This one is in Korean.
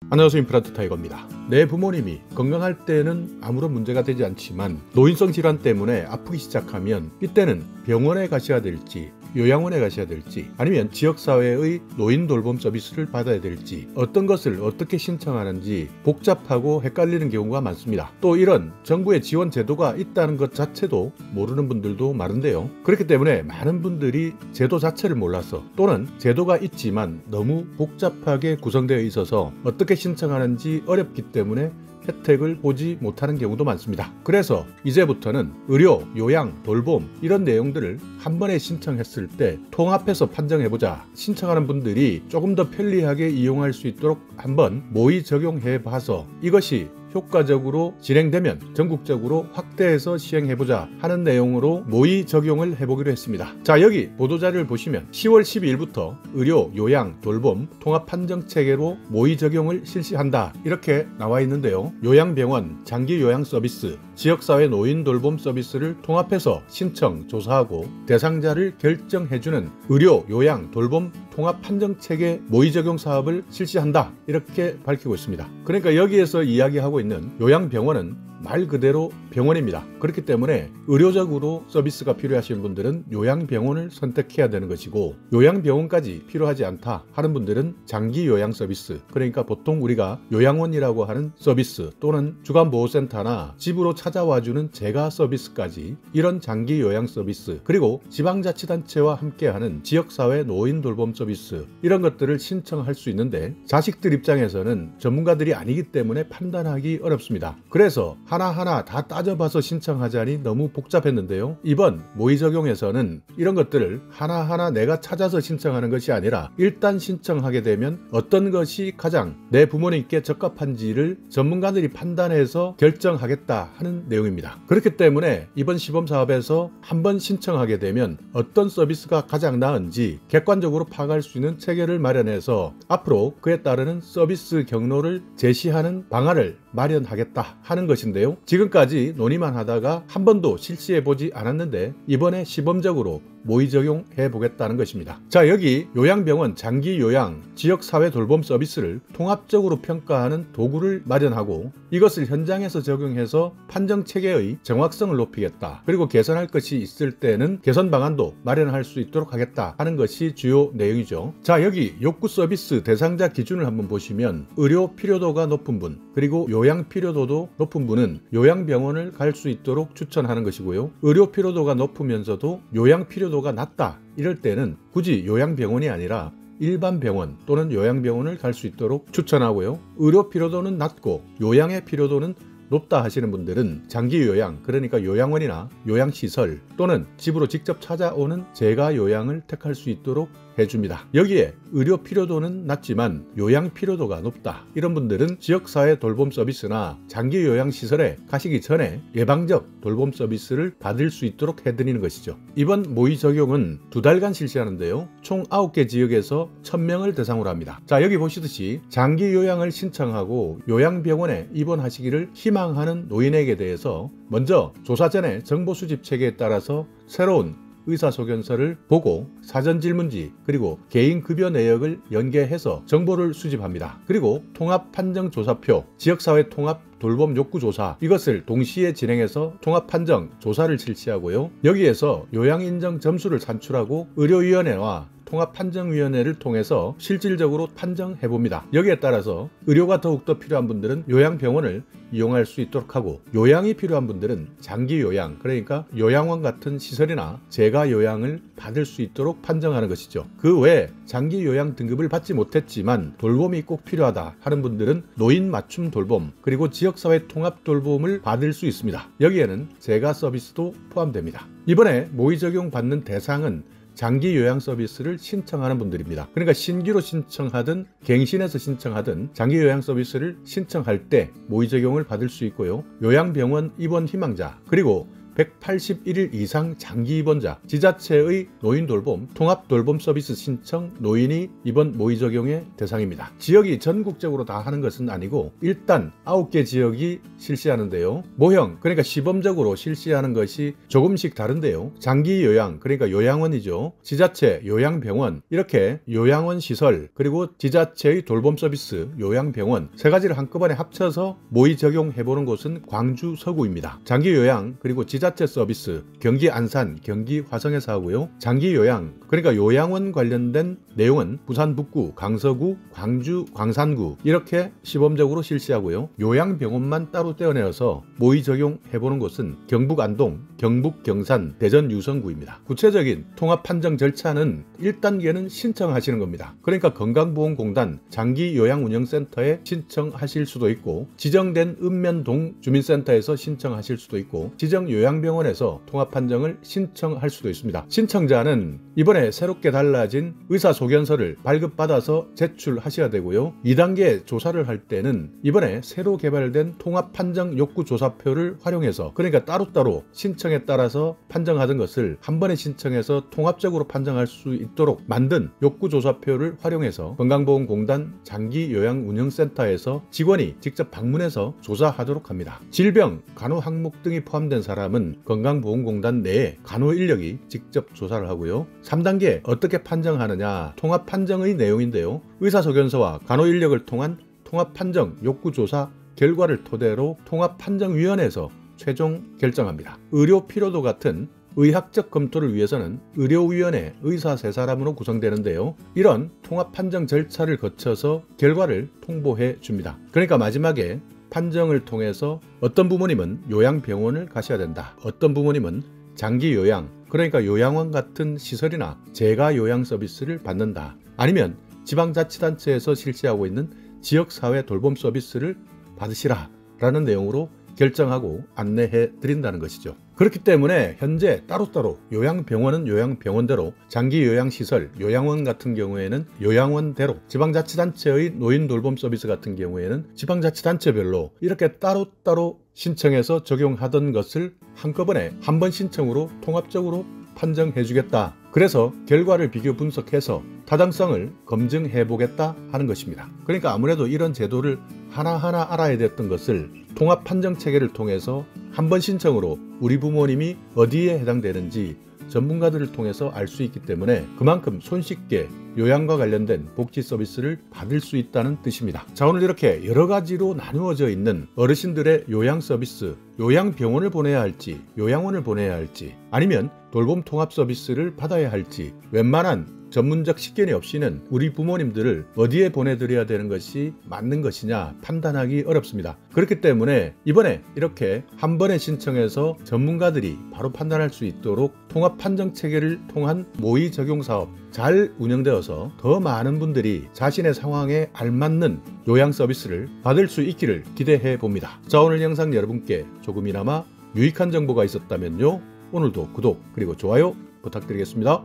안녕하세요. 임플란트 타이거입니다. 내 부모님이 건강할 때는 아무런 문제가 되지 않지만 노인성 질환 때문에 아프기 시작하면 이때는 병원에 가셔야 될지 요양원에 가셔야 될지 아니면 지역사회의 노인 돌봄 서비스를 받아야 될지 어떤 것을 어떻게 신청하는지 복잡하고 헷갈리는 경우가 많습니다. 또 이런 정부의 지원 제도가 있다는 것 자체도 모르는 분들도 많은데요. 그렇기 때문에 많은 분들이 제도 자체를 몰라서 또는 제도가 있지만 너무 복잡하게 구성되어 있어서 어떻게 신청하는지 어렵기 때문에 혜택을 보지 못하는 경우도 많습니다. 그래서 이제부터는 의료, 요양, 돌봄 이런 내용들을 한 번에 신청했을 때 통합해서 판정해보자. 신청하는 분들이 조금 더 편리하게 이용할 수 있도록 한번 모의 적용해봐서 이것이 효과적으로 진행되면 전국적으로 확대해서 시행해보자 하는 내용으로 모의 적용을 해보기로 했습니다. 자, 여기 보도자료를 보시면 10월 12일부터 의료, 요양, 돌봄 통합판정체계로 모의 적용을 실시한다 이렇게 나와 있는데요. 요양병원, 장기요양 서비스, 지역사회 노인 돌봄 서비스를 통합해서 신청, 조사하고 대상자를 결정해주는 의료, 요양, 돌봄 통합판정체계 모의 적용 사업을 실시한다 이렇게 밝히고 있습니다. 그러니까 여기에서 이야기하고 있는 요양병원은 말 그대로 병원입니다. 그렇기 때문에 의료적으로 서비스가 필요하신 분들은 요양병원을 선택해야 되는 것이고 요양병원까지 필요하지 않다 하는 분들은 장기요양 서비스, 그러니까 보통 우리가 요양원이라고 하는 서비스 또는 주간보호센터나 집으로 찾아와주는 재가 서비스까지 이런 장기요양 서비스, 그리고 지방자치단체와 함께하는 지역사회 노인 돌봄 서비스 이런 것들을 신청할 수 있는데 자식들 입장에서는 전문가들이 아니기 때문에 판단하기 어렵습니다. 그래서 하나하나 다 따져봐서 신청하자니 너무 복잡했는데요. 이번 모의 적용에서는 이런 것들을 하나하나 내가 찾아서 신청하는 것이 아니라 일단 신청하게 되면 어떤 것이 가장 내 부모님께 적합한지를 전문가들이 판단해서 결정하겠다 하는 내용입니다. 그렇기 때문에 이번 시범사업에서 한번 신청하게 되면 어떤 서비스가 가장 나은지 객관적으로 파악할 수 있는 체계를 마련해서 앞으로 그에 따르는 서비스 경로를 제시하는 방안을 마련하겠다 하는 것인데요. 지금까지 논의만 하다가 한 번도 실시해보지 않았는데 이번에 시범적으로 모의 적용해 보겠다는 것입니다. 자, 여기 요양병원, 장기요양, 지역사회 돌봄 서비스를 통합적으로 평가하는 도구를 마련하고 이것을 현장에서 적용해서 판정체계의 정확성을 높이겠다. 그리고 개선할 것이 있을 때는 개선 방안도 마련할 수 있도록 하겠다 하는 것이 주요 내용이죠. 자, 여기 욕구 서비스 대상자 기준을 한번 보시면 의료 필요도가 높은 분 그리고 요양 필요도도 높은 분은 요양병원을 갈 수 있도록 추천하는 것이고요. 의료 필요도가 높으면서도 요양 필요도가 낮다 이럴 때는 굳이 요양병원이 아니라 일반 병원 또는 요양병원을 갈 수 있도록 추천하고요. 의료 필요도는 낮고 요양의 필요도는 높다 하시는 분들은 장기요양, 그러니까 요양원이나 요양시설 또는 집으로 직접 찾아오는 재가 요양을 택할 수 있도록 해줍니다. 여기에 의료 필요도는 낮지만 요양 필요도가 높다 이런 분들은 지역사회 돌봄 서비스나 장기요양시설에 가시기 전에 예방적 돌봄 서비스를 받을 수 있도록 해드리는 것이죠. 이번 모의 적용은 2달간 실시하는데요. 총 9개 지역에서 1000명을 대상으로 합니다. 자, 여기 보시듯이 장기요양을 신청하고 요양병원에 입원하시기를 희망하는 노인에게 대해서 먼저 조사 전에 정보 수집 체계에 따라서 새로운 의사소견서를 보고 사전질문지 그리고 개인급여 내역을 연계해서 정보를 수집합니다. 그리고 통합판정조사표, 지역사회 통합 돌봄 욕구조사 이것을 동시에 진행해서 통합판정 조사를 실시하고요. 여기에서 요양인정 점수를 산출하고 의료위원회와 통합판정위원회를 통해서 실질적으로 판정해봅니다. 여기에 따라서 의료가 더욱더 필요한 분들은 요양병원을 이용할 수 있도록 하고 요양이 필요한 분들은 장기요양, 그러니까 요양원 같은 시설이나 재가요양을 받을 수 있도록 판정하는 것이죠. 그 외에 장기요양 등급을 받지 못했지만 돌봄이 꼭 필요하다 하는 분들은 노인 맞춤 돌봄 그리고 지역사회 통합 돌봄을 받을 수 있습니다. 여기에는 재가 서비스도 포함됩니다. 이번에 모의 적용 받는 대상은 장기 요양 서비스를 신청하는 분들입니다. 그러니까 신규로 신청하든 갱신해서 신청하든 장기 요양 서비스를 신청할 때 모의 적용을 받을 수 있고요. 요양병원 입원 희망자 그리고 181일 이상 장기 입원자, 지자체의 노인 돌봄, 통합 돌봄 서비스 신청, 노인이 입원 모의 적용의 대상입니다. 지역이 전국적으로 다 하는 것은 아니고 일단 9개 지역이 실시하는데요. 모형, 그러니까 시범적으로 실시하는 것이 조금씩 다른데요. 장기 요양, 그러니까 요양원이죠. 지자체, 요양병원, 이렇게 요양원 시설, 그리고 지자체의 돌봄 서비스, 요양병원 세 가지를 한꺼번에 합쳐서 모의 적용해보는 곳은 광주 서구입니다. 장기 요양, 그리고 지자체 서비스, 경기 안산, 경기 화성에서 하고요. 장기 요양, 그러니까 요양원 관련된 내용은 부산 북구, 강서구, 광주, 광산구 이렇게 시범적으로 실시하고요. 요양병원만 따로 떼어내어서 모의 적용해보는 곳은 경북 안동, 경북 경산, 대전 유성구입니다. 구체적인 통합 판정 절차는 1단계는 신청하시는 겁니다. 그러니까 건강보험공단 장기요양운영센터에 신청하실 수도 있고, 지정된 읍면동 주민센터에서 신청하실 수도 있고, 지정요양병원에서 통합판정을 신청할 수도 있습니다. 신청자는 이번에 새롭게 달라진 의사소견서를 발급받아서 제출하셔야 되고요. 2단계 조사를 할 때는 이번에 새로 개발된 통합판정 욕구조사표를 활용해서, 그러니까 따로따로 신청에 따라서 판정하던 것을 한 번에 신청해서 통합적으로 판정할 수 있도록 만든 욕구조사표를 활용해서 건강보험공단 장기요양운영센터에서 직원이 직접 방문해서 조사하도록 합니다. 질병, 간호항목 등이 포함된 사람은 건강보험공단 내에 간호인력이 직접 조사를 하고요. 3단계 어떻게 판정하느냐, 통합판정의 내용인데요. 의사소견서와 간호인력을 통한 통합판정 욕구조사 결과를 토대로 통합판정위원회에서 최종 결정합니다. 의료 피로도 같은 의학적 검토를 위해서는 의료위원회 의사 3사람으로 구성되는데요. 이런 통합판정 절차를 거쳐서 결과를 통보해 줍니다. 그러니까 마지막에 판정을 통해서 어떤 부모님은 요양병원을 가셔야 된다, 어떤 부모님은 장기요양, 그러니까 요양원 같은 시설이나 재가요양 서비스를 받는다, 아니면 지방자치단체에서 실시하고 있는 지역사회 돌봄 서비스를 받으시라 라는 내용으로 결정하고 안내해 드린다는 것이죠. 그렇기 때문에 현재 따로따로 요양병원은 요양병원대로, 장기요양시설, 요양원 같은 경우에는 요양원대로, 지방자치단체의 노인돌봄 서비스 같은 경우에는 지방자치단체별로 이렇게 따로따로 신청해서 적용하던 것을 한꺼번에 한 번 신청으로 통합적으로 판정해 주겠다. 그래서 결과를 비교 분석해서 타당성을 검증해 보겠다 하는 것입니다. 그러니까 아무래도 이런 제도를 하나하나 알아야 됐던 것을 통합 판정 체계를 통해서 한 번 신청으로 우리 부모님이 어디에 해당되는지 전문가들을 통해서 알 수 있기 때문에 그만큼 손쉽게 요양과 관련된 복지 서비스를 받을 수 있다는 뜻입니다. 자, 오늘 이렇게 여러 가지로 나누어져 있는 어르신들의 요양 서비스, 요양병원을 보내야 할지, 요양원을 보내야 할지, 아니면 돌봄 통합 서비스를 받아야 할지, 웬만한 전문적 식견이 없이는 우리 부모님들을 어디에 보내드려야 되는 것이 맞는 것이냐 판단하기 어렵습니다. 그렇기 때문에 이번에 이렇게 한 번에 신청해서 전문가들이 바로 판단할 수 있도록 통합 판정 체계를 통한 모의 적용 사업 잘 운영되어서 더 많은 분들이 자신의 상황에 알맞는 요양 서비스를 받을 수 있기를 기대해 봅니다. 자, 오늘 영상 여러분께 조금이나마 유익한 정보가 있었다면요, 오늘도 구독 그리고 좋아요 부탁드리겠습니다.